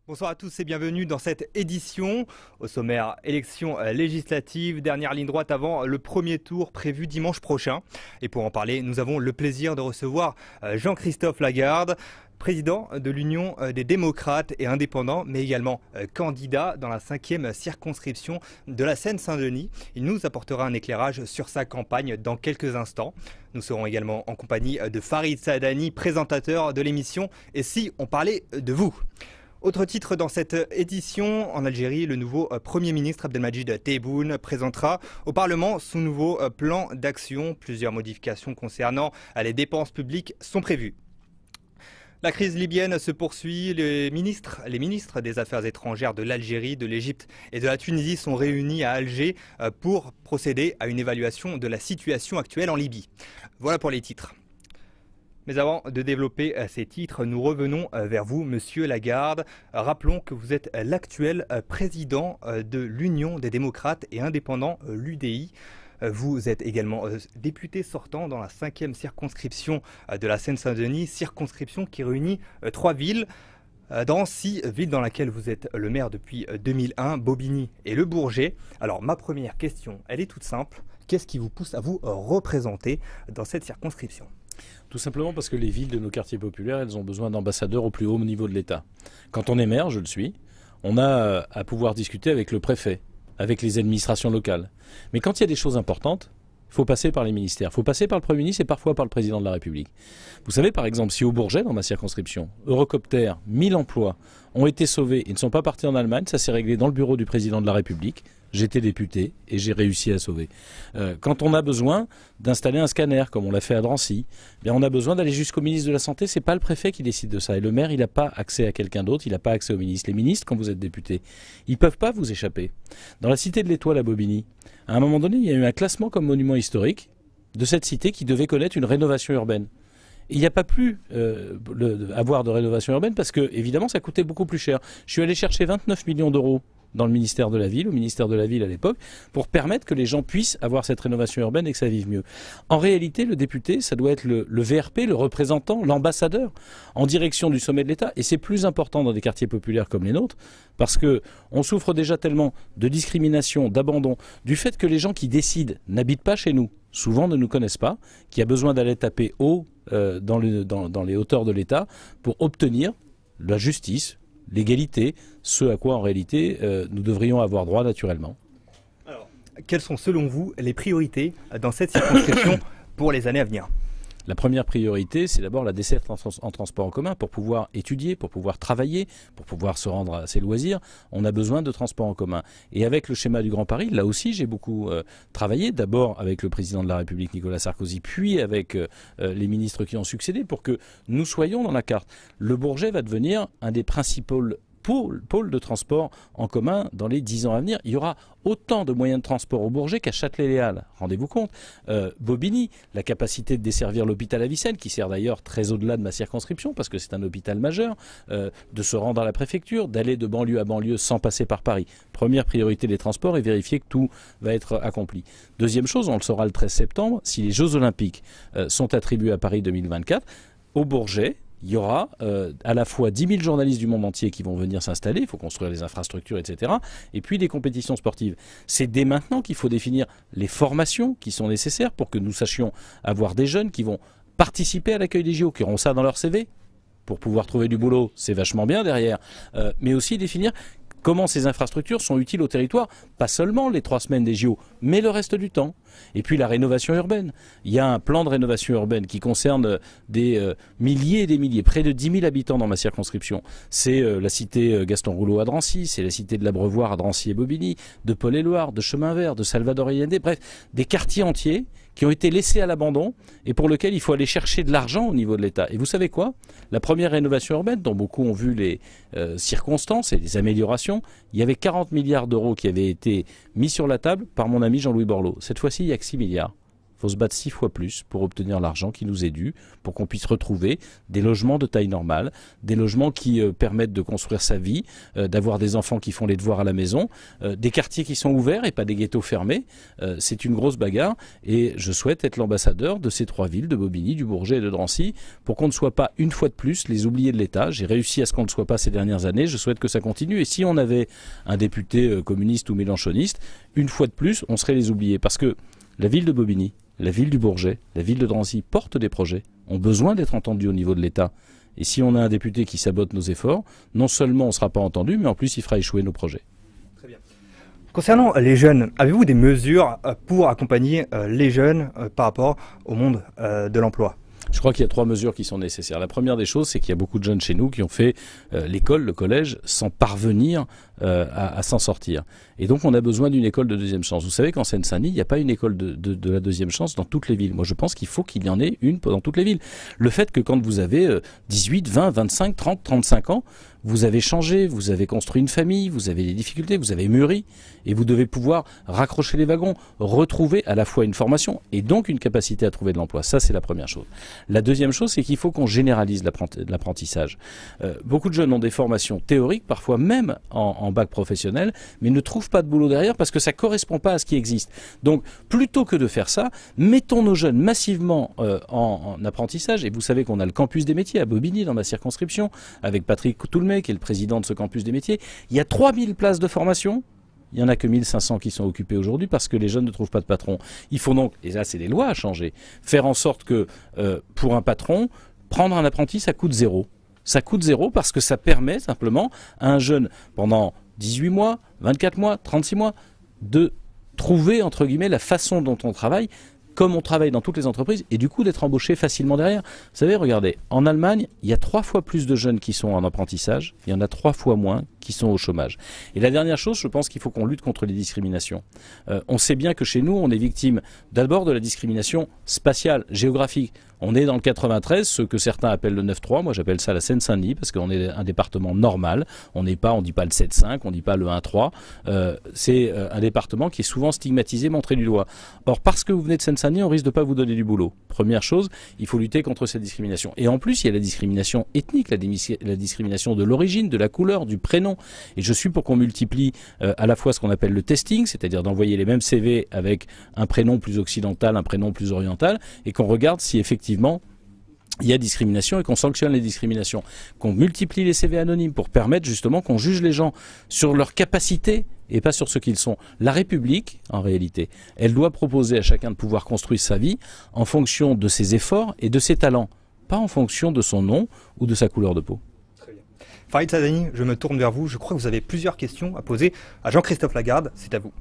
Bonsoir à tous et bienvenue dans cette édition. Au sommaire, élection législative, dernière ligne droite avant le premier tour prévu dimanche prochain. Et pour en parler, nous avons le plaisir de recevoir Jean-Christophe Lagarde, président de l'Union des démocrates et indépendants, mais également candidat dans la 5e circonscription de la Seine-Saint-Denis. Il nous apportera un éclairage sur sa campagne dans quelques instants. Nous serons également en compagnie de Farid Saadani, présentateur de l'émission « Et si on parlait de vous ?» Autre titre dans cette édition, en Algérie, le nouveau Premier ministre Abdelmadjid Tebboune présentera au Parlement son nouveau plan d'action. Plusieurs modifications concernant les dépenses publiques sont prévues. La crise libyenne se poursuit. Les ministres des Affaires étrangères de l'Algérie, de l'Égypte et de la Tunisie sont réunis à Alger pour procéder à une évaluation de la situation actuelle en Libye. Voilà pour les titres. Mais avant de développer ces titres, nous revenons vers vous, Monsieur Lagarde. Rappelons que vous êtes l'actuel président de l'Union des démocrates et indépendants, l'UDI. Vous êtes également député sortant dans la 5e circonscription de la Seine-Saint-Denis, circonscription qui réunit 3 villes. Drancy, ville dans laquelle vous êtes le maire depuis 2001, Bobigny et Le Bourget. Alors ma première question, elle est toute simple. Qu'est-ce qui vous pousse à vous représenter dans cette circonscription ? Tout simplement parce que les villes de nos quartiers populaires, elles ont besoin d'ambassadeurs au plus haut niveau de l'État. Quand on est maire, je le suis, on a à pouvoir discuter avec le préfet, avec les administrations locales. Mais quand il y a des choses importantes, il faut passer par les ministères, il faut passer par le Premier ministre et parfois par le Président de la République. Vous savez, par exemple, si au Bourget, dans ma circonscription, Eurocopter, 1000 emplois ont été sauvés et ne sont pas partis en Allemagne, ça s'est réglé dans le bureau du Président de la République. J'étais député et j'ai réussi à sauver. Quand on a besoin d'installer un scanner, comme on l'a fait à Drancy, bien on a besoin d'aller jusqu'au ministre de la Santé. C'est pas le préfet qui décide de ça. Et le maire, il n'a pas accès à quelqu'un d'autre, il n'a pas accès au ministre. Les ministres, quand vous êtes député, ils ne peuvent pas vous échapper. Dans la cité de l'Étoile à Bobigny, à un moment donné, il y a eu un classement comme monument historique de cette cité qui devait connaître une rénovation urbaine. Il n'y a pas pu avoir de rénovation urbaine parce que, évidemment, ça coûtait beaucoup plus cher. Je suis allé chercher 29 millions d'euros dans le ministère de la Ville, au ministère de la Ville à l'époque, pour permettre que les gens puissent avoir cette rénovation urbaine et que ça vive mieux. En réalité, le député, ça doit être le VRP, le représentant, l'ambassadeur, en direction du sommet de l'État. Et c'est plus important dans des quartiers populaires comme les nôtres, parce que on souffre déjà tellement de discrimination, d'abandon, du fait que les gens qui décident n'habitent pas chez nous, souvent ne nous connaissent pas, qu'il y a besoin d'aller taper haut dans les hauteurs de l'État pour obtenir la justice, l'égalité, ce à quoi en réalité nous devrions avoir droit naturellement. Alors, quelles sont selon vous les priorités dans cette circonscription pour les années à venir ? La première priorité, c'est d'abord la desserte en transport en commun. Pour pouvoir étudier, pour pouvoir travailler, pour pouvoir se rendre à ses loisirs, on a besoin de transport en commun. Et avec le schéma du Grand Paris, là aussi j'ai beaucoup travaillé, d'abord avec le président de la République Nicolas Sarkozy, puis avec les ministres qui ont succédé, pour que nous soyons dans la carte. Le Bourget va devenir un des principaux pôle de transport en commun dans les 10 ans à venir. Il y aura autant de moyens de transport au Bourget qu'à Châtelet-Les-Halles. Rendez-vous compte. Bobigny, la capacité de desservir l'hôpital Avicenne, qui sert d'ailleurs très au-delà de ma circonscription, parce que c'est un hôpital majeur, de se rendre à la préfecture, d'aller de banlieue à banlieue sans passer par Paris. Première priorité des transports et vérifier que tout va être accompli. Deuxième chose, on le saura le 13 septembre, si les Jeux Olympiques sont attribués à Paris 2024, au Bourget, il y aura à la fois 10 000 journalistes du monde entier qui vont venir s'installer, il faut construire les infrastructures, etc. Et puis des compétitions sportives. C'est dès maintenant qu'il faut définir les formations qui sont nécessaires pour que nous sachions avoir des jeunes qui vont participer à l'accueil des JO, qui auront ça dans leur CV. Pour pouvoir trouver du boulot, c'est vachement bien derrière. Mais aussi définir comment ces infrastructures sont utiles au territoire, pas seulement les 3 semaines des JO, mais le reste du temps. Et puis la rénovation urbaine. Il y a un plan de rénovation urbaine qui concerne des milliers et des milliers, près de 10 000 habitants dans ma circonscription. C'est la cité Gaston Rouleau à Drancy, c'est la cité de l'Abreuvoir à Drancy et Bobigny, de Paul-et-Loire, de Chemin Vert, de Salvador Allende, bref, des quartiers entiers qui ont été laissés à l'abandon et pour lesquels il faut aller chercher de l'argent au niveau de l'État. Et vous savez quoi ? La première rénovation urbaine, dont beaucoup ont vu les circonstances et les améliorations, il y avait 40 milliards d'euros qui avaient été mis sur la table par mon ami Jean-Louis Borloo. Cette fois-ci, il n'y a que 6 milliards. Il faut se battre 6 fois plus pour obtenir l'argent qui nous est dû, pour qu'on puisse retrouver des logements de taille normale, des logements qui permettent de construire sa vie, d'avoir des enfants qui font les devoirs à la maison, des quartiers qui sont ouverts et pas des ghettos fermés. C'est une grosse bagarre et je souhaite être l'ambassadeur de ces 3 villes, de Bobigny, du Bourget et de Drancy, pour qu'on ne soit pas une fois de plus les oubliés de l'État. J'ai réussi à ce qu'on ne soit pas ces dernières années, je souhaite que ça continue. Et si on avait un député communiste ou mélenchoniste, une fois de plus, on serait les oubliés. Parce que la ville de Bobigny, la ville du Bourget, la ville de Drancy portent des projets, ont besoin d'être entendus au niveau de l'État. Et si on a un député qui sabote nos efforts, non seulement on ne sera pas entendu, mais en plus il fera échouer nos projets. Très bien. Concernant les jeunes, avez-vous des mesures pour accompagner les jeunes par rapport au monde de l'emploi ? Je crois qu'il y a 3 mesures qui sont nécessaires. La première des choses, c'est qu'il y a beaucoup de jeunes chez nous qui ont fait l'école, le collège, sans parvenir à s'en sortir. Et donc on a besoin d'une école de deuxième chance. Vous savez qu'en Seine-Saint-Denis, il n'y a pas une école de la deuxième chance dans toutes les villes. Moi je pense qu'il faut qu'il y en ait une dans toutes les villes. Le fait que quand vous avez 18, 20, 25, 30, 35 ans, vous avez changé, vous avez construit une famille, vous avez des difficultés, vous avez mûri, et vous devez pouvoir raccrocher les wagons, retrouver à la fois une formation et donc une capacité à trouver de l'emploi. Ça, c'est la première chose. La deuxième chose, c'est qu'il faut qu'on généralise l'apprentissage. Beaucoup de jeunes ont des formations théoriques, parfois même en bac professionnel, mais ne trouvent pas de boulot derrière parce que ça ne correspond pas à ce qui existe. Donc, plutôt que de faire ça, mettons nos jeunes massivement en apprentissage, et vous savez qu'on a le campus des métiers à Bobigny, dans ma circonscription, avec Patrick Toulmé, qui est le président de ce campus des métiers. Il y a 3000 places de formation. Il n'y en a que 1500 qui sont occupées aujourd'hui parce que les jeunes ne trouvent pas de patron. Il faut donc, et là c'est des lois à changer, faire en sorte que pour un patron, prendre un apprenti, ça coûte 0. Ça coûte 0 parce que ça permet simplement à un jeune, pendant 18 mois, 24 mois, 36 mois, de trouver, entre guillemets, la façon dont on travaille, comme on travaille dans toutes les entreprises, et du coup d'être embauché facilement derrière. Vous savez, regardez, en Allemagne, il y a 3 fois plus de jeunes qui sont en apprentissage, il y en a 3 fois moins qui sont au chômage. Et la dernière chose, je pense qu'il faut qu'on lutte contre les discriminations. On sait bien que chez nous, on est victime d'abord de la discrimination spatiale, géographique. On est dans le 93, ce que certains appellent le 9-3, moi j'appelle ça la Seine-Saint-Denis, parce qu'on est un département normal, on dit pas le 7-5, on dit pas le 1-3, c'est un département qui est souvent stigmatisé, montré du doigt. Or, parce que vous venez de Seine-Saint-Denis, on risque de pas vous donner du boulot. Première chose, il faut lutter contre cette discrimination. Et en plus, il y a la discrimination ethnique, la discrimination de l'origine, de la couleur, du prénom. Et je suis pour qu'on multiplie à la fois ce qu'on appelle le testing, c'est-à-dire d'envoyer les mêmes CV avec un prénom plus occidental, un prénom plus oriental, et qu'on regarde si effectivement il y a discrimination et qu'on sanctionne les discriminations, qu'on multiplie les CV anonymes pour permettre justement qu'on juge les gens sur leur capacité et pas sur ce qu'ils sont. La République, en réalité, elle doit proposer à chacun de pouvoir construire sa vie en fonction de ses efforts et de ses talents, pas en fonction de son nom ou de sa couleur de peau. Très bien. Farid Sadani, je me tourne vers vous. Je crois que vous avez plusieurs questions à poser à Jean-Christophe Lagarde. C'est à vous.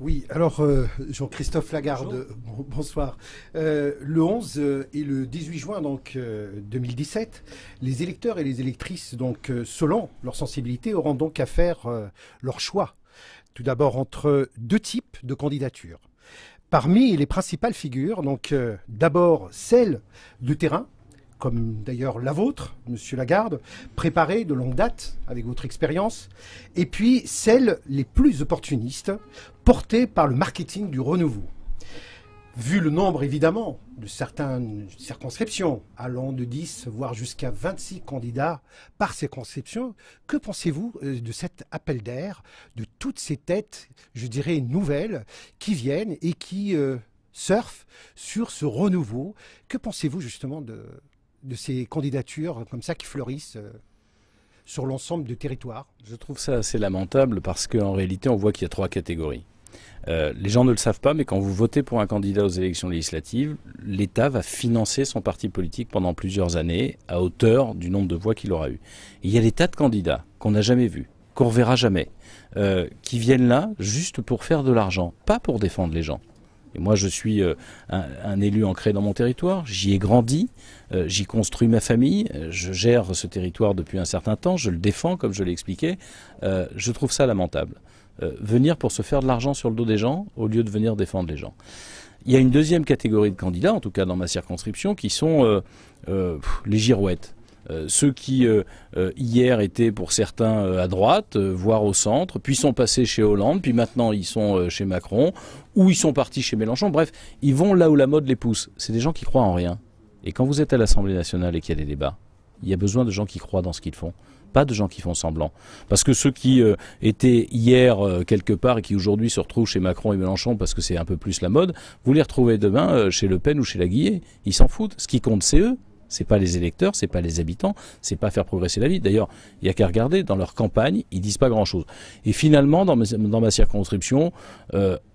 Oui, alors Jean-Christophe Lagarde, bonsoir. Le 11 et le 18 juin donc 2017, les électeurs et les électrices, donc selon leur sensibilité, auront donc à faire leur choix. Tout d'abord entre 2 types de candidatures. Parmi les principales figures, donc d'abord celle de terrain, comme d'ailleurs la vôtre, Monsieur Lagarde, préparée de longue date avec votre expérience, et puis celles les plus opportunistes, portées par le marketing du renouveau. Vu le nombre évidemment de certaines circonscriptions, allant de 10 voire jusqu'à 26 candidats par circonscription, que pensez-vous de cet appel d'air, de toutes ces têtes, je dirais nouvelles, qui viennent et qui surfent sur ce renouveau? Que pensez-vous justement de ces candidatures comme ça qui fleurissent sur l'ensemble du territoire? Je trouve ça assez lamentable parce qu'en réalité, on voit qu'il y a 3 catégories. Les gens ne le savent pas, mais quand vous votez pour un candidat aux élections législatives, l'État va financer son parti politique pendant plusieurs années à hauteur du nombre de voix qu'il aura eu. Et il y a des tas de candidats qu'on n'a jamais vus, qu'on ne reverra jamais, qui viennent là juste pour faire de l'argent, pas pour défendre les gens. Et moi, je suis un élu ancré dans mon territoire, j'y ai grandi, j'y construis ma famille, je gère ce territoire depuis un certain temps, je le défends, comme je l'ai expliqué. Je trouve ça lamentable. Venir pour se faire de l'argent sur le dos des gens, au lieu de venir défendre les gens. Il y a une deuxième catégorie de candidats, en tout cas dans ma circonscription, qui sont les girouettes. Ceux qui hier étaient pour certains à droite, voire au centre, puis sont passés chez Hollande, puis maintenant ils sont chez Macron, ou ils sont partis chez Mélenchon. Bref, ils vont là où la mode les pousse. C'est des gens qui croient en rien. Et quand vous êtes à l'Assemblée nationale et qu'il y a des débats, il y a besoin de gens qui croient dans ce qu'ils font. Pas de gens qui font semblant. Parce que ceux qui étaient hier quelque part et qui aujourd'hui se retrouvent chez Macron et Mélenchon parce que c'est un peu plus la mode, vous les retrouvez demain chez Le Pen ou chez Laguillet. Ils s'en foutent. Ce qui compte, c'est eux. C'est pas les électeurs, c'est pas les habitants, c'est pas faire progresser la vie. D'ailleurs, il y a qu'à regarder, dans leur campagne, ils disent pas grand-chose. Et finalement, dans ma circonscription,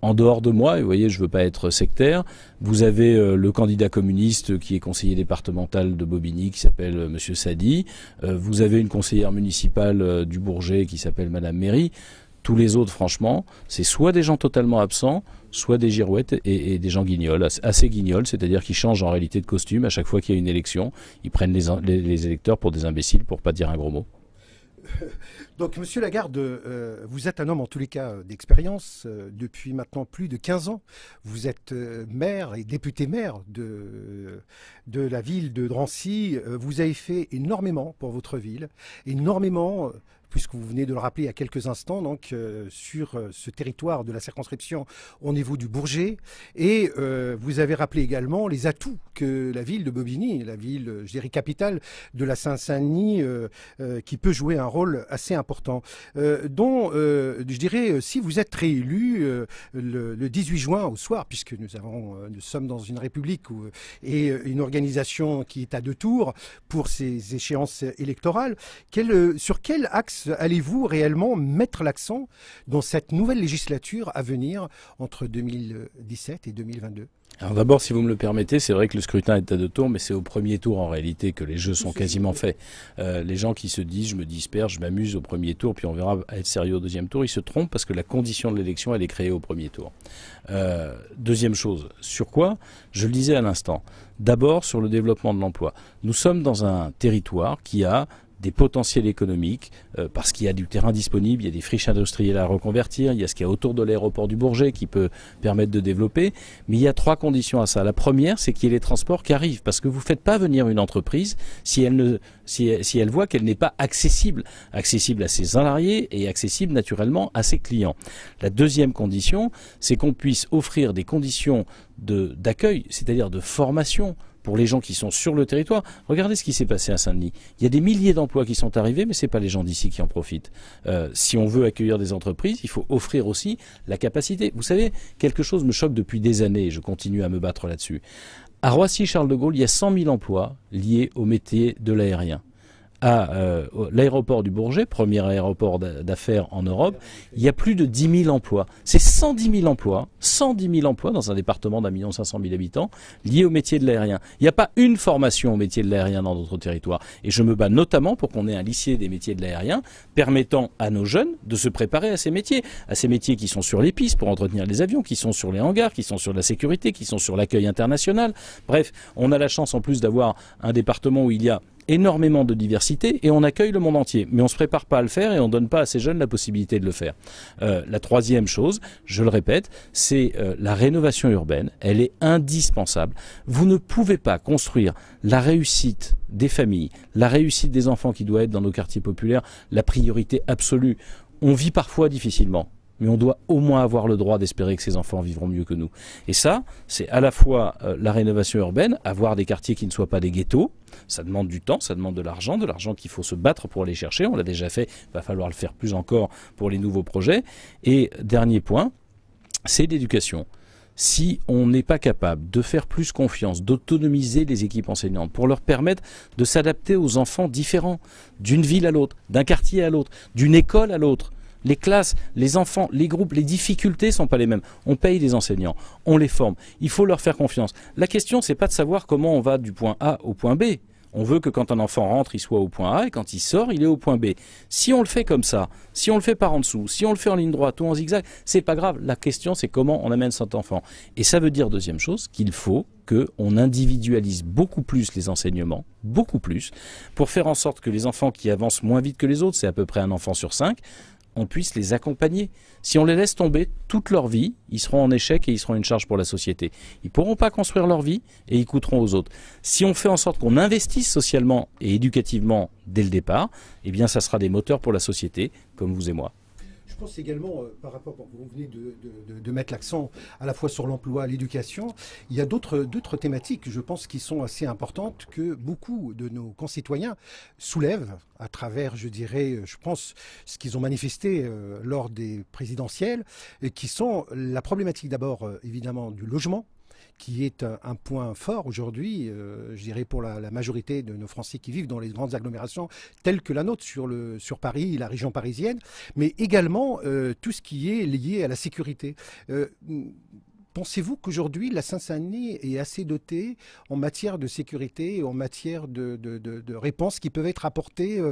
en dehors de moi, et vous voyez, je veux pas être sectaire, vous avez le candidat communiste qui est conseiller départemental de Bobigny, qui s'appelle Monsieur Sadi. Vous avez une conseillère municipale du Bourget qui s'appelle Madame Méry. Tous les autres, franchement, c'est soit des gens totalement absents, soit des girouettes et des gens guignols, assez guignols, c'est-à-dire qu'ils changent en réalité de costume à chaque fois qu'il y a une élection. Ils prennent les électeurs pour des imbéciles, pour pas dire un gros mot. Donc, Monsieur Lagarde, vous êtes un homme en tous les cas d'expérience depuis maintenant plus de 15 ans. Vous êtes maire et député maire de la ville de Drancy. Vous avez fait énormément pour votre ville, énormément, puisque vous venez de le rappeler il y a quelques instants, donc sur ce territoire de la circonscription au niveau du Bourget. Et vous avez rappelé également les atouts que la ville de Bobigny, la ville, je dirais, capitale de la Seine-Saint-Denis, qui peut jouer un rôle assez important. Dont, je dirais, si vous êtes réélu le 18 juin au soir, puisque nous sommes dans une république et une organisation qui est à 2 tours pour ces échéances électorales, sur quel axe allez-vous réellement mettre l'accent dans cette nouvelle législature à venir entre 2017 et 2022 ? Alors d'abord, si vous me le permettez, c'est vrai que le scrutin est à 2 tours, mais c'est au premier tour en réalité que les jeux sont quasiment faits. Les gens qui se disent, je me disperse, je m'amuse au premier tour, puis on verra être sérieux au deuxième tour, ils se trompent parce que la condition de l'élection, elle est créée au premier tour. Deuxième chose, sur quoi ? Je le disais à l'instant. D'abord, sur le développement de l'emploi. Nous sommes dans un territoire qui a des potentiels économiques, parce qu'il y a du terrain disponible, il y a des friches industrielles à reconvertir, il y a ce qu'il y a autour de l'aéroport du Bourget qui peut permettre de développer, mais il y a 3 conditions à ça. La première, c'est qu'il y ait les transports qui arrivent, parce que vous ne faites pas venir une entreprise si elle voit qu'elle n'est pas accessible à ses salariés et accessible naturellement à ses clients. La deuxième condition, c'est qu'on puisse offrir des conditions d'accueil, c'est-à-dire de formation, pour les gens qui sont sur le territoire. Regardez ce qui s'est passé à Saint-Denis. Il y a des milliers d'emplois qui sont arrivés, mais ce n'est pas les gens d'ici qui en profitent. Si on veut accueillir des entreprises, il faut offrir aussi la capacité. Vous savez, quelque chose me choque depuis des années, et je continue à me battre là-dessus. À Roissy-Charles de Gaulle, il y a 100 000 emplois liés au métier de l'aérien. À l'aéroport du Bourget, premier aéroport d'affaires en Europe, il y a plus de 10 000 emplois. C'est 110 000 emplois dans un département d'1 500 000 habitants liés au métier de l'aérien. Il n'y a pas une formation au métier de l'aérien dans notre territoire. Et je me bats notamment pour qu'on ait un lycée des métiers de l'aérien permettant à nos jeunes de se préparer à ces métiers qui sont sur les pistes pour entretenir les avions, qui sont sur les hangars, qui sont sur la sécurité, qui sont sur l'accueil international. Bref, on a la chance en plus d'avoir un département où il y a énormément de diversité et on accueille le monde entier. Mais on ne se prépare pas à le faire et on ne donne pas à ces jeunes la possibilité de le faire. La troisième chose, je le répète, c'est la rénovation urbaine. Elle est indispensable. Vous ne pouvez pas construire la réussite des familles, la réussite des enfants qui doit être dans nos quartiers populaires, la priorité absolue. On vit parfois difficilement, mais on doit au moins avoir le droit d'espérer que ces enfants vivront mieux que nous. Et ça, c'est à la fois la rénovation urbaine, avoir des quartiers qui ne soient pas des ghettos. Ça demande du temps, ça demande de l'argent qu'il faut se battre pour aller chercher. On l'a déjà fait, il va falloir le faire plus encore pour les nouveaux projets. Et dernier point, c'est l'éducation. Si on n'est pas capable de faire plus confiance, d'autonomiser les équipes enseignantes pour leur permettre de s'adapter aux enfants différents, d'une ville à l'autre, d'un quartier à l'autre, d'une école à l'autre, les classes, les enfants, les groupes, les difficultés sont pas les mêmes. On paye des enseignants, on les forme. Il faut leur faire confiance. La question, c'est pas de savoir comment on va du point A au point B. On veut que quand un enfant rentre, il soit au point A et quand il sort, il est au point B. Si on le fait comme ça, si on le fait par en dessous, si on le fait en ligne droite ou en zigzag, c'est pas grave. La question, c'est comment on amène cet enfant. Et ça veut dire, deuxième chose, qu'il faut qu'on individualise beaucoup plus les enseignements, beaucoup plus, pour faire en sorte que les enfants qui avancent moins vite que les autres, c'est à peu près un enfant sur 5, on puisse les accompagner. Si on les laisse tomber toute leur vie, ils seront en échec et ils seront une charge pour la société. Ils ne pourront pas construire leur vie et ils coûteront aux autres. Si on fait en sorte qu'on investisse socialement et éducativement dès le départ, eh bien ça sera des moteurs pour la société, comme vous et moi. Je pense également, par rapport, vous venez de mettre l'accent à la fois sur l'emploi, l'éducation, il y a d'autres thématiques, je pense, qui sont assez importantes que beaucoup de nos concitoyens soulèvent à travers, je dirais, je pense, ce qu'ils ont manifesté lors des présidentielles, et qui sont la problématique d'abord, évidemment, du logement, qui est un point fort aujourd'hui, je dirais pour la majorité de nos Français qui vivent dans les grandes agglomérations telles que la nôtre sur Paris, la région parisienne, mais également tout ce qui est lié à la sécurité. Pensez-vous qu'aujourd'hui, la Seine-Saint-Denis est assez dotée en matière de sécurité et en matière de réponses qui peuvent être apportées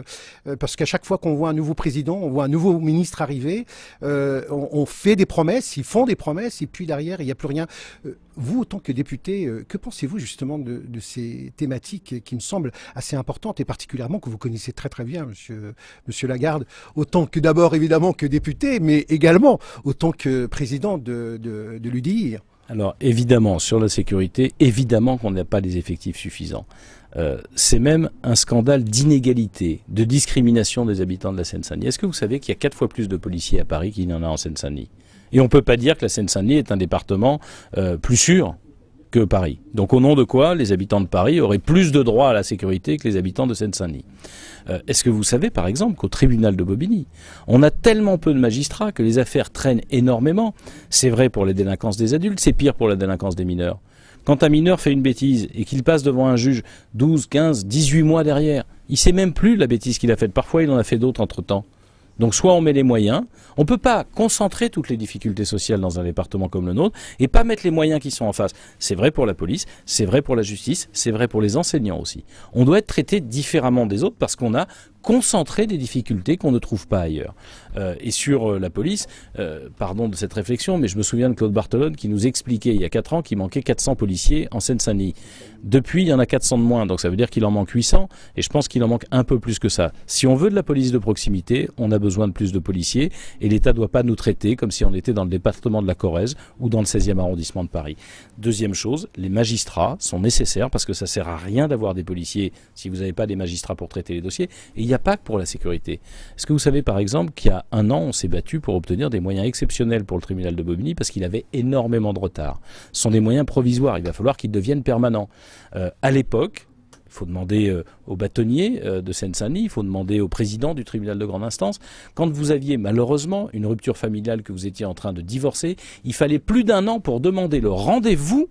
parce qu'à chaque fois qu'on voit un nouveau président, on voit un nouveau ministre arriver, on fait des promesses, ils font des promesses et puis derrière, il n'y a plus rien. Vous, en tant que député, que pensez-vous justement de ces thématiques qui me semblent assez importantes et particulièrement que vous connaissez très très bien, monsieur Lagarde, autant que d'abord évidemment que député, mais également autant que président de l'UDI? Alors évidemment, sur la sécurité, évidemment qu'on n'a pas les effectifs suffisants. C'est même un scandale d'inégalité, de discrimination des habitants de la Seine-Saint-Denis. Est-ce que vous savez qu'il y a 4 fois plus de policiers à Paris qu'il n'y en a en Seine-Saint-Denis? Et on ne peut pas dire que la Seine-Saint-Denis est un département plus sûr que Paris. Donc au nom de quoi les habitants de Paris auraient plus de droits à la sécurité que les habitants de Seine-Saint-Denis? Est-ce que vous savez par exemple qu'au tribunal de Bobigny, on a tellement peu de magistrats que les affaires traînent énormément? C'est vrai pour les délinquances des adultes, c'est pire pour la délinquance des mineurs. Quand un mineur fait une bêtise et qu'il passe devant un juge 12, 15, 18 mois derrière, il ne sait même plus la bêtise qu'il a faite. Parfois il en a fait d'autres entre-temps. Donc soit on met les moyens, on ne peut pas concentrer toutes les difficultés sociales dans un département comme le nôtre et pas mettre les moyens qui sont en face. C'est vrai pour la police, c'est vrai pour la justice, c'est vrai pour les enseignants aussi. On doit être traité différemment des autres parce qu'on a concentré des difficultés qu'on ne trouve pas ailleurs. Et sur la police, pardon de cette réflexion, mais je me souviens de Claude Barthelone qui nous expliquait il y a 4 ans qu'il manquait 400 policiers en Seine-Saint-Denis. Depuis, il y en a 400 de moins, donc ça veut dire qu'il en manque 800, et je pense qu'il en manque un peu plus que ça. Si on veut de la police de proximité, on a besoin de plus de policiers, et l'État ne doit pas nous traiter comme si on était dans le département de la Corrèze ou dans le 16e arrondissement de Paris. Deuxième chose, les magistrats sont nécessaires parce que ça ne sert à rien d'avoir des policiers si vous n'avez pas des magistrats pour traiter les dossiers, et il n'y a pas que pour la sécurité. Est-ce que vous savez par exemple qu'il y a 1 an, on s'est battu pour obtenir des moyens exceptionnels pour le tribunal de Bobigny parce qu'il avait énormément de retard. Ce sont des moyens provisoires, il va falloir qu'ils deviennent permanents. À l'époque, il faut demander aux bâtonniers de Seine-Saint-Denis, il faut demander au président du tribunal de grande instance. Quand vous aviez malheureusement une rupture familiale, que vous étiez en train de divorcer, il fallait plus d'1 an pour demander le rendez-vous,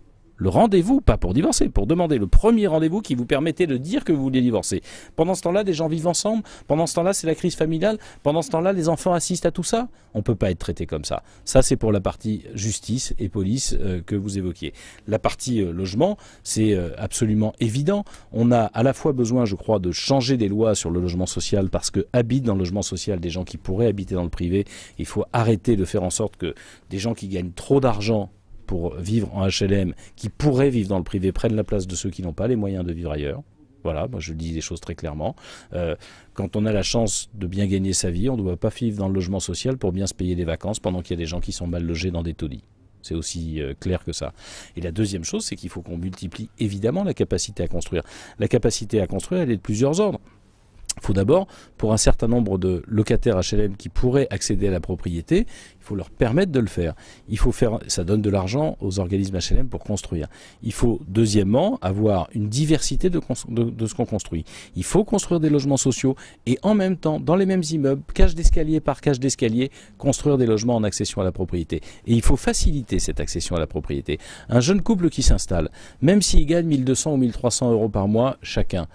pas pour divorcer, pour demander le premier rendez-vous qui vous permettait de dire que vous vouliez divorcer. Pendant ce temps-là, des gens vivent ensemble, pendant ce temps-là, c'est la crise familiale, pendant ce temps-là, les enfants assistent à tout ça. On ne peut pas être traité comme ça. Ça, c'est pour la partie justice et police que vous évoquiez. La partie logement, c'est absolument évident. On a à la fois besoin, je crois, de changer des lois sur le logement social parce que habitent dans le logement social des gens qui pourraient habiter dans le privé. Il faut arrêter de faire en sorte que des gens qui gagnent trop d'argent pour vivre en HLM, qui pourraient vivre dans le privé, prennent la place de ceux qui n'ont pas les moyens de vivre ailleurs. Voilà, moi je dis les choses très clairement. Quand on a la chance de bien gagner sa vie, on ne doit pas vivre dans le logement social pour bien se payer des vacances pendant qu'il y a des gens qui sont mal logés dans des taudis. C'est aussi clair que ça. Et la deuxième chose, c'est qu'il faut qu'on multiplie évidemment la capacité à construire. La capacité à construire, elle est de plusieurs ordres. Il faut d'abord, pour un certain nombre de locataires HLM qui pourraient accéder à la propriété, il faut leur permettre de le faire. Il faut faire, ça donne de l'argent aux organismes HLM pour construire. Il faut, deuxièmement, avoir une diversité de ce qu'on construit. Il faut construire des logements sociaux et en même temps, dans les mêmes immeubles, cage d'escalier par cage d'escalier, construire des logements en accession à la propriété. Et il faut faciliter cette accession à la propriété. Un jeune couple qui s'installe, même s'il gagne 1200 ou 1300 euros par mois chacun,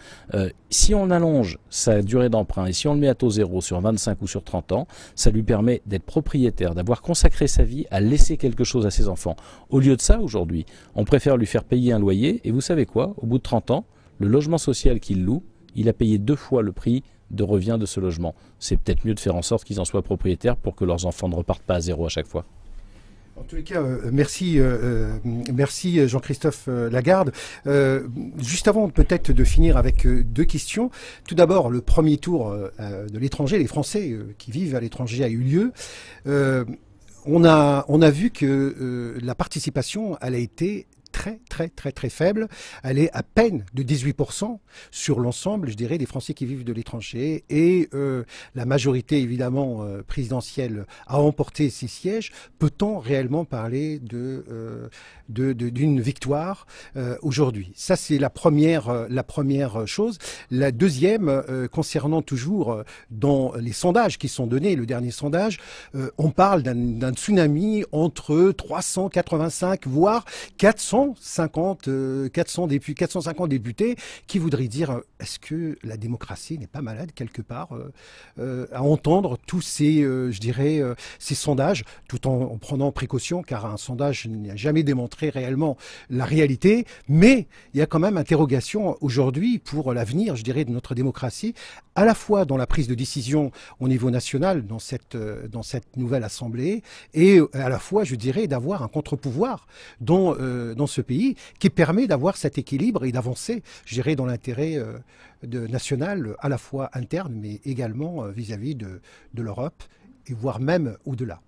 si on allonge sa durée d'emprunt et si on le met à taux zéro sur 25 ou sur 30 ans, ça lui permet d'être propriétaire, d'avoir consacré sa vie à laisser quelque chose à ses enfants. Au lieu de ça, aujourd'hui, on préfère lui faire payer un loyer et vous savez quoi? Au bout de 30 ans, le logement social qu'il loue, il a payé 2 fois le prix de revient de ce logement. C'est peut-être mieux de faire en sorte qu'ils en soient propriétaires pour que leurs enfants ne repartent pas à zéro à chaque fois. En tous les cas, merci Jean-Christophe Lagarde. Juste avant peut-être de finir avec deux questions. Tout d'abord, le premier tour de l'étranger, les Français qui vivent à l'étranger a eu lieu. On a vu que la participation, elle a été très faible. Elle est à peine de 18% sur l'ensemble, je dirais, des Français qui vivent de l'étranger. Et la majorité, évidemment, présidentielle a emporté ces sièges. Peut-on réellement parler d'une victoire aujourd'hui? Ça, c'est la première chose. La deuxième, concernant toujours dans les sondages qui sont donnés, le dernier sondage, on parle d'un tsunami entre 385 voire 450 députés qui voudraient dire est-ce que la démocratie n'est pas malade quelque part à entendre tous ces ces sondages tout en prenant précaution car un sondage n'a jamais démontré réellement la réalité, mais il y a quand même interrogation aujourd'hui pour l'avenir, je dirais, de notre démocratie, à la fois dans la prise de décision au niveau national dans cette nouvelle assemblée et à la fois, je dirais, d'avoir un contre-pouvoir dans ce pays qui permet d'avoir cet équilibre et d'avancer, je dirais, dans l'intérêt national à la fois interne mais également vis-à-vis de l'Europe et voire même au-delà.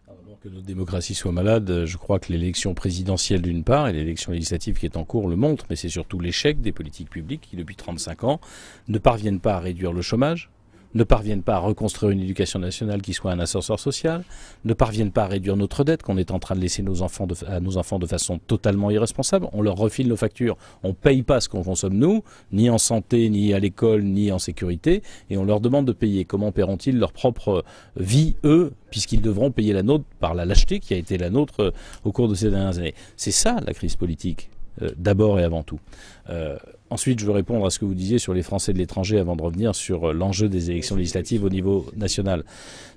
Avant que notre démocratie soit malade, je crois que l'élection présidentielle d'une part et l'élection législative qui est en cours le montrent, mais c'est surtout l'échec des politiques publiques qui, depuis 35 ans, ne parviennent pas à réduire le chômage, ne parviennent pas à reconstruire une éducation nationale qui soit un ascenseur social, ne parviennent pas à réduire notre dette qu'on est en train de laisser à nos enfants de façon totalement irresponsable. On leur refile nos factures, on ne paye pas ce qu'on consomme nous, ni en santé, ni à l'école, ni en sécurité, et on leur demande de payer. Comment paieront-ils leur propre vie, eux, puisqu'ils devront payer la nôtre par la lâcheté qui a été la nôtre au cours de ces dernières années? C'est ça la crise politique, d'abord et avant tout. Ensuite, je veux répondre à ce que vous disiez sur les Français de l'étranger avant de revenir sur l'enjeu des élections législatives au niveau national.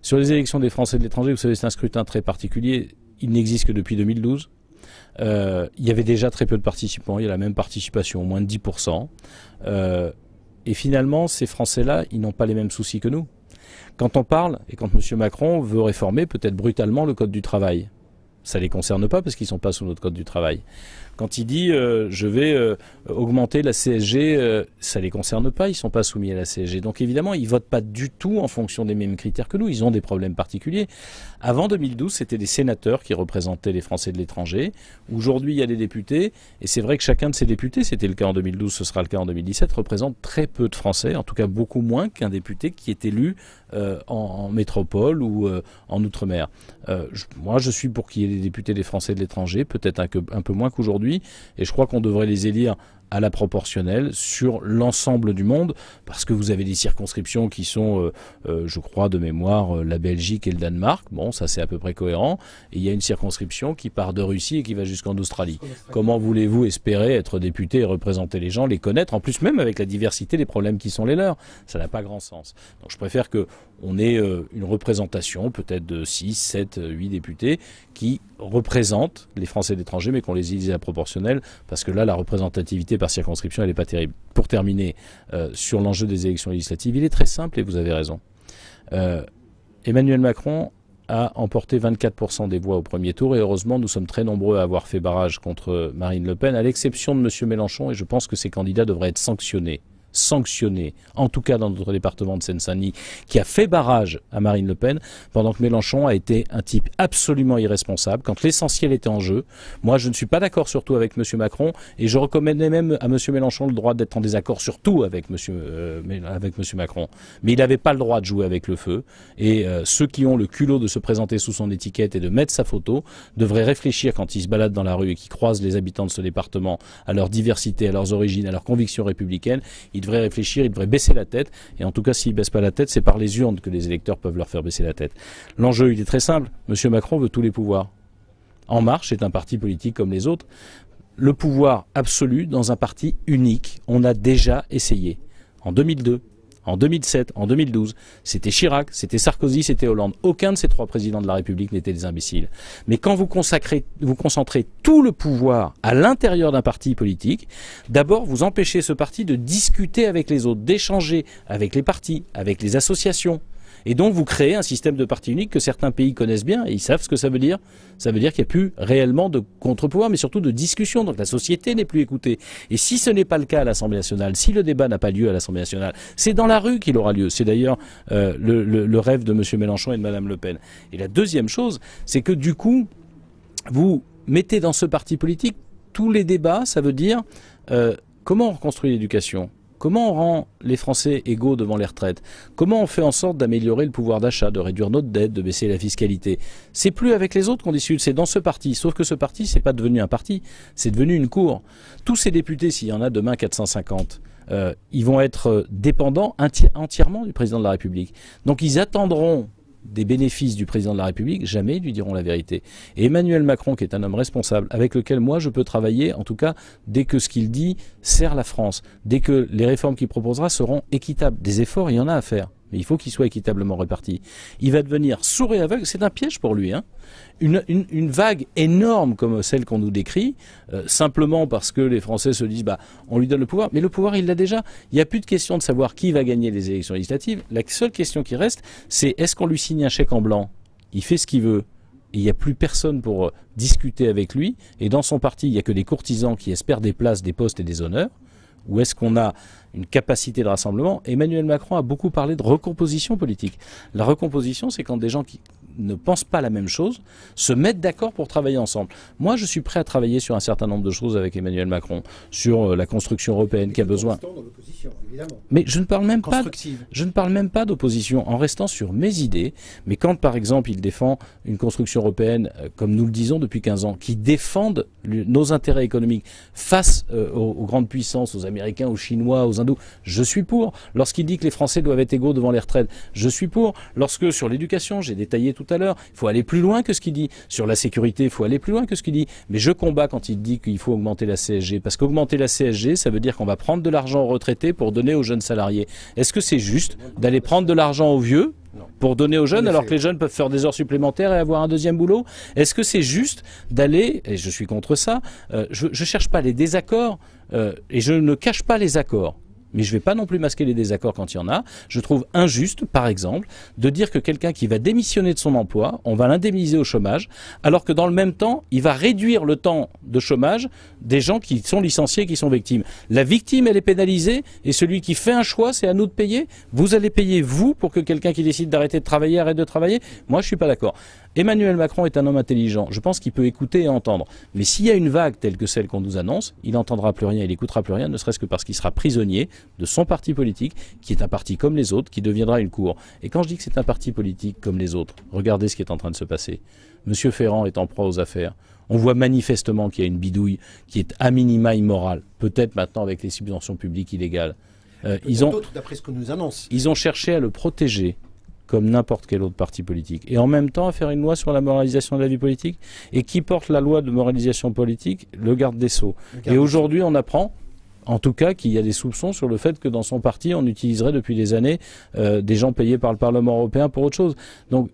Sur les élections des Français de l'étranger, vous savez, c'est un scrutin très particulier. Il n'existe que depuis 2012. Il y avait déjà très peu de participants. Il y a la même participation, moins de 10%. Et finalement, ces Français-là, ils n'ont pas les mêmes soucis que nous. Quand on parle, et quand M. Macron veut réformer peut-être brutalement le Code du travail, ça ne les concerne pas parce qu'ils ne sont pas sous notre Code du travail. Quand il dit je vais augmenter la CSG, ça ne les concerne pas, ils ne sont pas soumis à la CSG. Donc évidemment, ils ne votent pas du tout en fonction des mêmes critères que nous, ils ont des problèmes particuliers. Avant 2012, c'était des sénateurs qui représentaient les Français de l'étranger. Aujourd'hui, il y a des députés, et c'est vrai que chacun de ces députés, c'était le cas en 2012, ce sera le cas en 2017, représente très peu de Français, en tout cas beaucoup moins qu'un député qui est élu en métropole ou en Outre-mer. Moi, je suis pour qu'il y ait des députés des Français de l'étranger, peut-être un peu moins qu'aujourd'hui, et je crois qu'on devrait les élire à la proportionnelle sur l'ensemble du monde, parce que vous avez des circonscriptions qui sont, je crois de mémoire, la Belgique et le Danemark. Bon, ça c'est à peu près cohérent. Et il y a une circonscription qui part de Russie et qui va jusqu'en Australie. Comment voulez-vous espérer être député et représenter les gens, les connaître, en plus même avec la diversité des problèmes qui sont les leurs? Ça n'a pas grand sens. Donc je préfère qu'on ait une représentation peut-être de 6, 7, 8 députés qui représentent les Français de l'étranger, mais qu'on les élise à la proportionnelle, parce que là, la représentativité par circonscription, elle n'est pas terrible. Pour terminer, sur l'enjeu des élections législatives, il est très simple et vous avez raison. Emmanuel Macron a emporté 24% des voix au premier tour et heureusement, nous sommes très nombreux à avoir fait barrage contre Marine Le Pen, à l'exception de M. Mélenchon, et je pense que ces candidats devraient être sanctionnés, en tout cas dans notre département de Seine-Saint-Denis, qui a fait barrage à Marine Le Pen, pendant que Mélenchon a été un type absolument irresponsable, quand l'essentiel était en jeu. Moi, je ne suis pas d'accord surtout avec M. Macron, et je recommandais même à M. Mélenchon le droit d'être en désaccord surtout avec M. Macron. Mais il n'avait pas le droit de jouer avec le feu, et ceux qui ont le culot de se présenter sous son étiquette et de mettre sa photo devraient réfléchir quand ils se baladent dans la rue et qu'ils croisent les habitants de ce département à leur diversité, à leurs origines, à leurs convictions républicaines. Ils devraient réfléchir, ils devraient baisser la tête. Et en tout cas, s'ils ne baissent pas la tête, c'est par les urnes que les électeurs peuvent leur faire baisser la tête. L'enjeu, il est très simple. M. Macron veut tous les pouvoirs. En Marche est un parti politique comme les autres. Le pouvoir absolu dans un parti unique, on a déjà essayé. En 2002, en 2007, en 2012, c'était Chirac, c'était Sarkozy, c'était Hollande. Aucun de ces trois présidents de la République n'était des imbéciles. Mais quand vous concentrez tout le pouvoir à l'intérieur d'un parti politique, d'abord vous empêchez ce parti de discuter avec les autres, d'échanger avec les partis, avec les associations. Et donc vous créez un système de parti unique que certains pays connaissent bien et ils savent ce que ça veut dire. Ça veut dire qu'il n'y a plus réellement de contre-pouvoir, mais surtout de discussion. Donc la société n'est plus écoutée. Et si ce n'est pas le cas à l'Assemblée nationale, si le débat n'a pas lieu à l'Assemblée nationale, c'est dans la rue qu'il aura lieu. C'est d'ailleurs le rêve de M. Mélenchon et de Mme Le Pen. Et la deuxième chose, c'est que du coup, vous mettez dans ce parti politique tous les débats. Ça veut dire comment on reconstruit l'éducation ? Comment on rend les Français égaux devant les retraites? Comment on fait en sorte d'améliorer le pouvoir d'achat, de réduire notre dette, de baisser la fiscalité? C'est plus avec les autres qu'on discute, c'est dans ce parti. Sauf que ce parti, c'est pas devenu un parti, c'est devenu une cour. Tous ces députés, s'il y en a demain 450, ils vont être dépendants entièrement du président de la République. Donc ils attendront des bénéfices du président de la République, jamais ils lui diront la vérité. Et Emmanuel Macron, qui est un homme responsable, avec lequel moi je peux travailler, en tout cas, dès que ce qu'il dit sert la France, dès que les réformes qu'il proposera seront équitables. Des efforts, il y en a à faire, mais il faut qu'ils soient équitablement répartis. Il va devenir sourd et aveugle, c'est un piège pour lui, hein. Une vague énorme comme celle qu'on nous décrit, simplement parce que les Français se disent on lui donne le pouvoir, mais le pouvoir il l'a déjà. Il n'y a plus de question de savoir qui va gagner les élections législatives. La seule question qui reste, c'est est-ce qu'on lui signe un chèque en blanc? Il fait ce qu'il veut. Et il n'y a plus personne pour discuter avec lui. Et dans son parti, il n'y a que des courtisans qui espèrent des places, des postes et des honneurs. Ou est-ce qu'on a une capacité de rassemblement? Emmanuel Macron a beaucoup parlé de recomposition politique. La recomposition, c'est quand des gens qui ne pensent pas la même chose se mettent d'accord pour travailler ensemble. Moi, je suis prêt à travailler sur un certain nombre de choses avec Emmanuel Macron, sur la construction européenne qui a besoin. Mais je ne parle même pas d'opposition en restant sur mes idées. Mais quand, par exemple, il défend une construction européenne, comme nous le disons depuis 15 ans, qui défendent nos intérêts économiques face aux grandes puissances, aux Américains, aux Chinois, aux Hindous, je suis pour. Lorsqu'il dit que les Français doivent être égaux devant les retraites, je suis pour. Lorsque, sur l'éducation, j'ai détaillé tout à l'heure, il faut aller plus loin que ce qu'il dit. Sur la sécurité, il faut aller plus loin que ce qu'il dit. Mais je combats quand il dit qu'il faut augmenter la CSG. Parce qu'augmenter la CSG, ça veut dire qu'on va prendre de l'argent aux retraités pour donner aux jeunes salariés. Est-ce que c'est juste d'aller prendre de l'argent aux vieux pour donner aux jeunes alors que les jeunes peuvent faire des heures supplémentaires et avoir un deuxième boulot? Est-ce que c'est juste d'aller, et je suis contre ça, je cherche pas les désaccords et je ne cache pas les accords. Mais je ne vais pas non plus masquer les désaccords quand il y en a. Je trouve injuste, par exemple, de dire que quelqu'un qui va démissionner de son emploi, on va l'indemniser au chômage, alors que dans le même temps, il va réduire le temps de chômage des gens qui sont licenciés, qui sont victimes. La victime, elle est pénalisée, et celui qui fait un choix, c'est à nous de payer. Vous allez payer, vous, pour que quelqu'un qui décide d'arrêter de travailler arrête de travailler? Moi, je ne suis pas d'accord. Emmanuel Macron est un homme intelligent. Je pense qu'il peut écouter et entendre. Mais s'il y a une vague telle que celle qu'on nous annonce, il n'entendra plus rien, il n'écoutera plus rien, ne serait-ce que parce qu'il sera prisonnier de son parti politique, qui est un parti comme les autres, qui deviendra une cour. Et quand je dis que c'est un parti politique comme les autres, regardez ce qui est en train de se passer. Monsieur Ferrand est en proie aux affaires. On voit manifestement qu'il y a une bidouille qui est à minima immorale. Peut-être maintenant avec les subventions publiques illégales. D'après ce que nous annonce. Ils ont cherché à le protéger comme n'importe quel autre parti politique. Et en même temps, à faire une loi sur la moralisation de la vie politique. Et qui porte la loi de moralisation politique? Le garde des Sceaux. Et aujourd'hui, on apprend, en tout cas, qu'il y a des soupçons sur le fait que dans son parti, on utiliserait depuis des années des gens payés par le Parlement européen pour autre chose. Donc,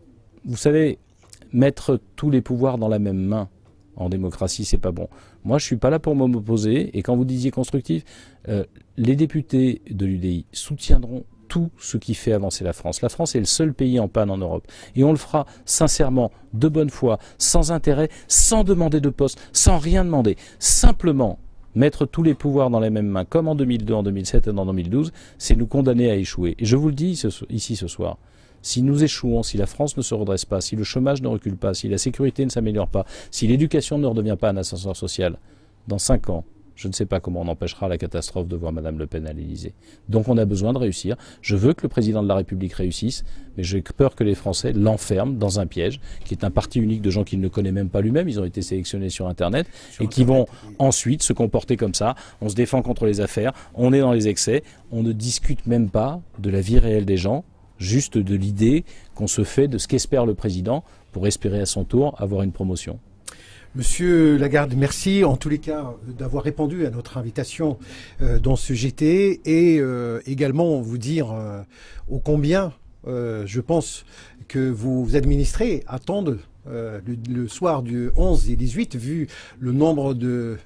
vous savez, mettre tous les pouvoirs dans la même main en démocratie, c'est pas bon. Moi, je suis pas là pour m'opposer. Et quand vous disiez constructif, les députés de l'UDI soutiendront tout ce qui fait avancer la France. La France est le seul pays en panne en Europe. Et on le fera sincèrement, de bonne foi, sans intérêt, sans demander de poste, sans rien demander. Simplement, mettre tous les pouvoirs dans les mêmes mains, comme en 2002, en 2007 et en 2012, c'est nous condamner à échouer. Et je vous le dis ici ce soir, si nous échouons, si la France ne se redresse pas, si le chômage ne recule pas, si la sécurité ne s'améliore pas, si l'éducation ne redevient pas un ascenseur social, dans 5 ans, je ne sais pas comment on empêchera la catastrophe de voir Mme Le Pen à l'Élysée. Donc on a besoin de réussir. Je veux que le président de la République réussisse, mais j'ai peur que les Français l'enferment dans un piège, qui est un parti unique de gens qu'il ne connaît même pas lui-même. Ils ont été sélectionnés sur Internet et qui vont ensuite se comporter comme ça. On se défend contre les affaires, on est dans les excès, on ne discute même pas de la vie réelle des gens, juste de l'idée qu'on se fait de ce qu'espère le président pour espérer à son tour avoir une promotion. Monsieur Lagarde, merci en tous les cas d'avoir répondu à notre invitation dans ce GT et également vous dire ô combien je pense que vos administrés attendent le soir du 11 et 18 vu le nombre de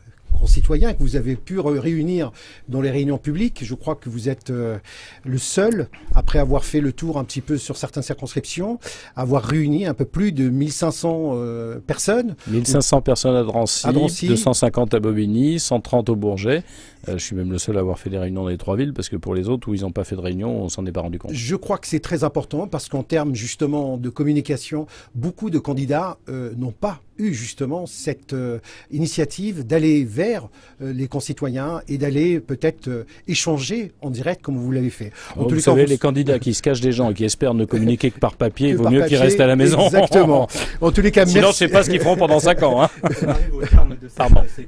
concitoyens que vous avez pu réunir dans les réunions publiques. Je crois que vous êtes le seul, après avoir fait le tour un petit peu sur certaines circonscriptions, avoir réuni un peu plus de 1500 personnes. 1500 personnes à Drancy, 250 à Bobigny, 130 au Bourget. Je suis même le seul à avoir fait des réunions dans les 3 villes, parce que pour les autres où ils n'ont pas fait de réunion, on s'en est pas rendu compte. Je crois que c'est très important, parce qu'en termes justement de communication, beaucoup de candidats n'ont pas eu justement cette initiative d'aller vers les concitoyens et d'aller peut-être échanger en direct comme vous l'avez fait. Vous savez, les candidats qui se cachent des gens et qui espèrent ne communiquer que par papier, il vaut mieux qu'ils restent à la maison. Exactement. En tous les cas, sinon, je ne sais pas ce qu'ils feront pendant 5 ans. Hein.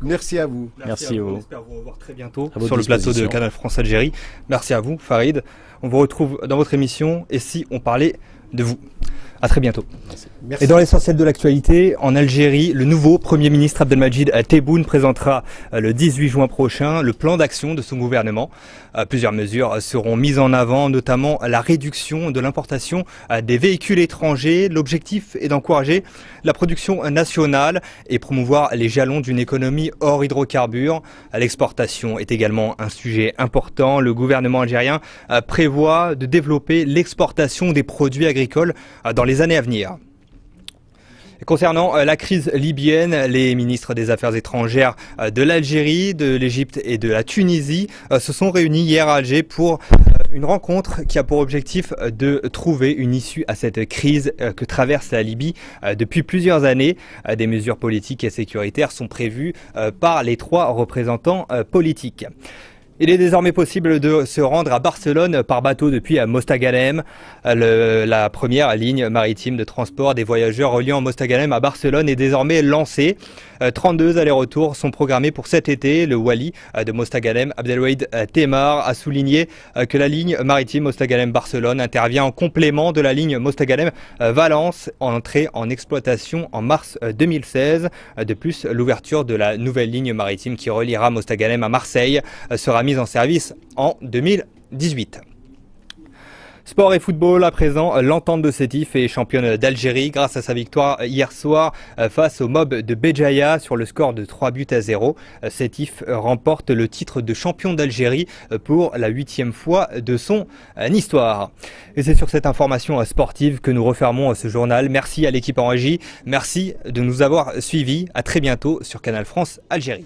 Merci à vous. Merci à vous. On espère vous revoir très bientôt sur le plateau de Canal France Algérie. Merci à vous, Farid. On vous retrouve dans votre émission Et si on parlait de vous. À très bientôt. Merci. Et dans l'essentiel de l'actualité, en Algérie, le nouveau Premier ministre Abdelmadjid Tebboune présentera le 18 juin prochain le plan d'action de son gouvernement. Plusieurs mesures seront mises en avant, notamment la réduction de l'importation des véhicules étrangers. L'objectif est d'encourager la production nationale et promouvoir les jalons d'une économie hors hydrocarbures. L'exportation est également un sujet important. Le gouvernement algérien prévoit de développer l'exportation des produits agricoles dans les années à venir. Concernant la crise libyenne, les ministres des Affaires étrangères de l'Algérie, de l'Égypte et de la Tunisie se sont réunis hier à Alger pour une rencontre qui a pour objectif de trouver une issue à cette crise que traverse la Libye depuis plusieurs années. Des mesures politiques et sécuritaires sont prévues par les 3 représentants politiques. Il est désormais possible de se rendre à Barcelone par bateau depuis Mostaganem. La première ligne maritime de transport des voyageurs reliant Mostaganem à Barcelone est désormais lancée. 32 allers-retours sont programmés pour cet été. Le wali de Mostaganem, Abdelwahid Temar, a souligné que la ligne maritime Mostaganem-Barcelone intervient en complément de la ligne Mostaganem-Valence, entrée en exploitation en mars 2016. De plus, l'ouverture de la nouvelle ligne maritime qui reliera Mostaganem à Marseille sera mise en service en 2018. Sport et football à présent, l'Entente de Sétif est championne d'Algérie grâce à sa victoire hier soir face au Mob de Béjaïa sur le score de 3-0. Sétif remporte le titre de champion d'Algérie pour la 8e fois de son histoire. Et c'est sur cette information sportive que nous refermons ce journal. Merci à l'équipe en régie, merci de nous avoir suivis. À très bientôt sur Canal France Algérie.